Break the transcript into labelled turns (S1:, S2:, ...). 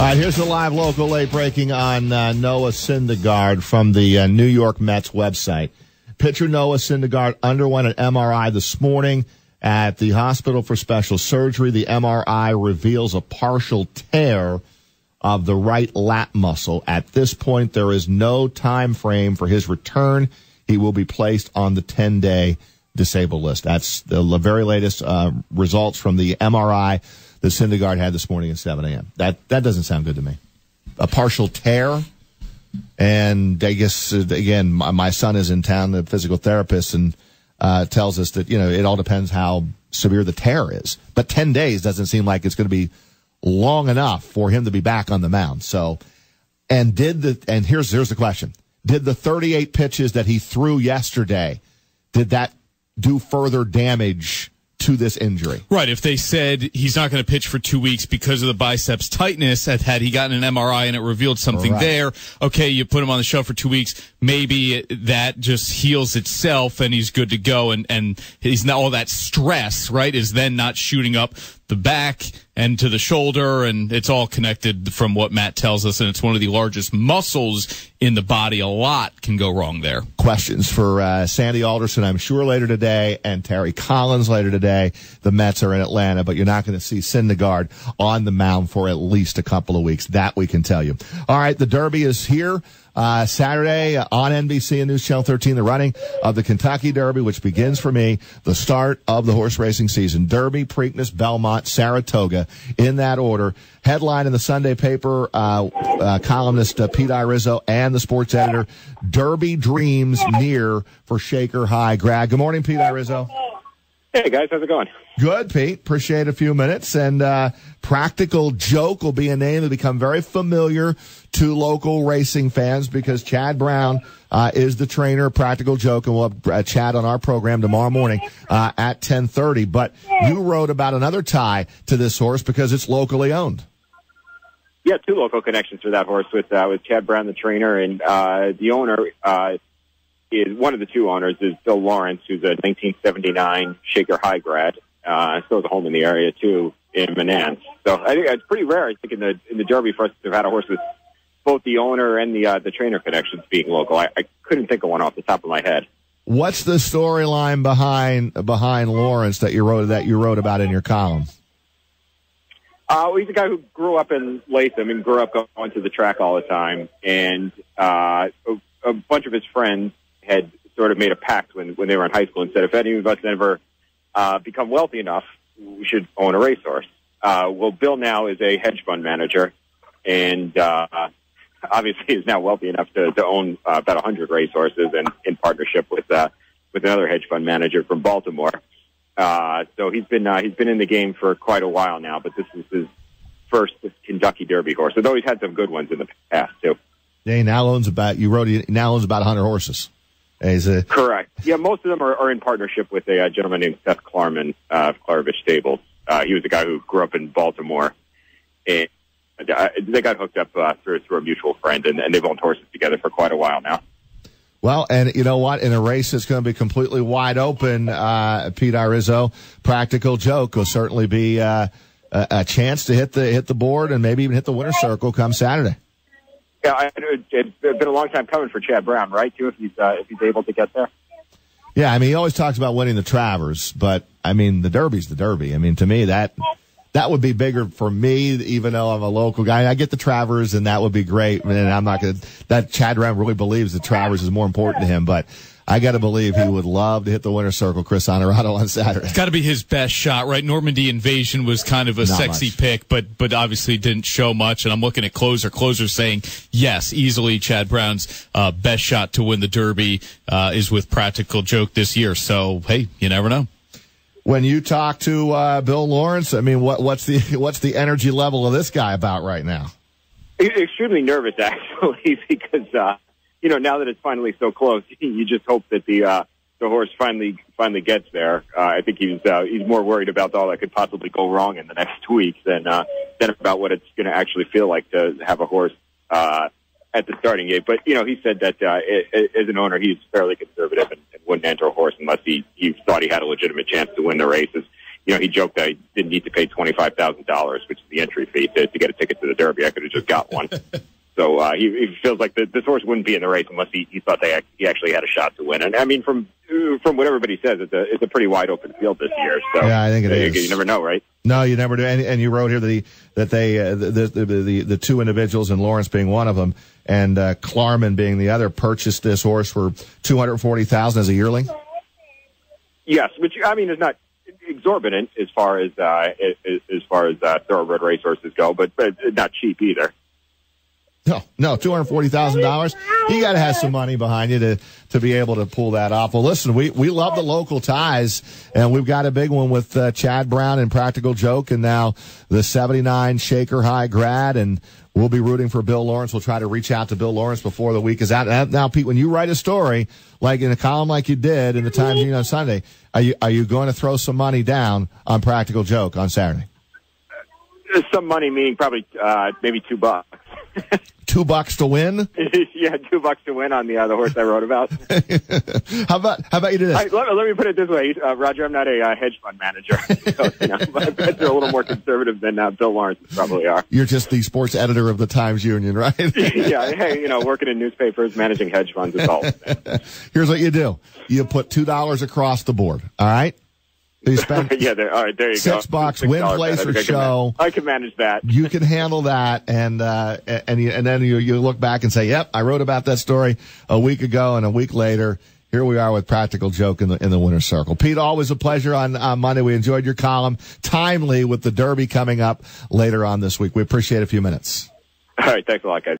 S1: right, here's the live local late breaking on Noah Syndergaard from the New York Mets website. Pitcher Noah Syndergaard underwent an MRI this morning at the Hospital for Special Surgery. The MRI reveals a partial tear of the right lat muscle. At this point, there is no time frame for his return. He will be placed on the 10-day disabled list. That's the very latest results from the MRI that Syndergaard had this morning at 7 a.m. That doesn't sound good to me. A partial tear. And I guess, again, my son is in town, the physical therapist, and tells us that, it all depends how severe the tear is. But 10 days doesn't seem like it's going to be long enough for him to be back on the mound. So, and here's the question. Did the 38 pitches that he threw yesterday, did that do further damage to this injury?
S2: Right. If they said he's not going to pitch for 2 weeks because of the biceps tightness, had he gotten an MRI and it revealed something there, okay, you put him on the shelf for 2 weeks, maybe that just heals itself and he's good to go, and he's not all that stress, right, is then not shooting up the back and to the shoulder, and it's all connected from what Matt tells us, and it's one of the largest muscles in the body. A lot can go wrong there.
S1: Questions for Sandy Alderson, I'm sure, later today, and Terry Collins later today. The Mets are in Atlanta, but you're not going to see Syndergaard on the mound for at least a couple of weeks. That we can tell you. All right, the Derby is here. Saturday on NBC and News Channel 13, the running of the Kentucky Derby, which begins for me the start of the horse racing season. Derby, Preakness, Belmont, Saratoga, in that order. Headline in the Sunday paper, columnist Pete Iorizzo and the sports editor, Derby dreams near for Shaker High. Greg, good morning, Pete Iorizzo.
S3: Hey, guys. How's it going?
S1: Good, Pete. Appreciate a few minutes. And Practical Joke will be a name that become very familiar to local racing fans because Chad Brown is the trainer of Practical Joke, and we'll have Chad on our program tomorrow morning at 10:30. But you wrote about another tie to this horse because it's locally owned.
S3: Yeah, two local connections for that horse with Chad Brown, the trainer, and the owner is one of the two owners is Bill Lawrence, who's a 1979 Shaker High grad. Still has a home in the area too in Menance. So I think it's pretty rare. I think in the Derby for us to have had a horse with both the owner and the trainer connections being local. I couldn't think of one off the top of my head.
S1: What's the storyline behind Lawrence that you wrote about in your column?
S3: Well, he's a guy who grew up in Latham and grew up going to the track all the time, and a bunch of his friends had sort of made a pact when they were in high school and said, if any of us ever become wealthy enough, we should own a racehorse. Well, Bill now is a hedge fund manager, and obviously is now wealthy enough to own about 100 racehorses, and in partnership with another hedge fund manager from Baltimore. So he's been in the game for quite a while now, but this is his first Kentucky Derby horse. Although he's had some good ones in the past too.
S1: Yeah, he now owns about 100 horses.
S3: Correct. Yeah, most of them are in partnership with a gentleman named Seth Klarman of Klarovich Stables. He was a guy who grew up in Baltimore, and they got hooked up through a mutual friend, and they've owned horses together for quite a while now.
S1: Well, and you know what? In a race that's going to be completely wide open, Pete Iorizzo, Practical Joke will certainly be a chance to hit the board and maybe even hit the winner's circle come Saturday.
S3: Yeah, it's been a long time coming for Chad Brown, right? Too, if he's able to get there.
S1: Yeah, I mean, he always talks about winning the Travers, but I mean, the Derby's the Derby. I mean, to me, that would be bigger for me, even though I'm a local guy. I get the Travers, and that would be great. And I'm not going to. That Chad Brown really believes the Travers is more important to him, but I got to believe he would love to hit the winner's circle, Chris Honorado, on Saturday.
S2: It's got to be his best shot, right? Normandy Invasion was kind of a
S1: Not
S2: sexy
S1: much.
S2: pick, but obviously didn't show much. And I'm looking at Closer saying, yes, easily Chad Brown's best shot to win the Derby is with Practical Joke this year. So, hey, you never know.
S1: When you talk to Bill Lawrence, I mean, what's the energy level of this guy about right now?
S3: Extremely nervous, actually, because now that it's finally so close, you just hope that the horse finally gets there. I think he's more worried about all that could possibly go wrong in the next 2 weeks than about what it's going to actually feel like to have a horse at the starting gate. But he said that as an owner, he's fairly conservative and wouldn't enter a horse unless he thought he had a legitimate chance to win the races. he joked that he didn't need to pay $25,000, which is the entry fee to get a ticket to the Derby. I could have just got one. So he feels like this horse wouldn't be in the race unless he thought he actually had a shot to win. And I mean, from what everybody says, it's a pretty wide open field this year. So
S1: yeah, I think it is.
S3: You never know, right?
S1: No, you never do. And you wrote here that the two individuals, and Lawrence being one of them, and Klarman being the other, purchased this horse for $240,000 as a yearling.
S3: Yes, which I mean is not exorbitant as far as thoroughbred racehorses go, but not cheap either.
S1: No, $240,000. You got to have some money behind you to be able to pull that off. Well, listen, we love the local ties, and we've got a big one with Chad Brown and Practical Joke, and now the 79 Shaker High grad, and we'll be rooting for Bill Lawrence. We'll try to reach out to Bill Lawrence before the week is out. Now, Pete, when you write a story like in a column like you did in the Times Union on Sunday, are you going to throw some money down on Practical Joke on Saturday?
S3: Some money, meaning probably maybe $2.
S1: $2 to win?
S3: Yeah, $2 to win on the horse I wrote about.
S1: How about you do this?
S3: Let me put it this way, Roger. I'm not a hedge fund manager, so my bets are a little more conservative than Bill Lawrence probably are.
S1: You're just the sports editor of the Times Union, right?
S3: Yeah. Hey, working in newspapers, managing hedge funds is all.
S1: Here's what you do: you put $2 across the board. All right. You spend
S3: all right, there you go.
S1: $6, win, place, or show.
S3: I can manage that.
S1: You can handle that, and then you look back and say, "Yep, I wrote about that story a week ago," and a week later, here we are with Practical Joke in the winner's circle. Pete, always a pleasure on Monday. We enjoyed your column, timely with the Derby coming up later on this week. We appreciate a few minutes.
S3: All right, thanks a lot, guys.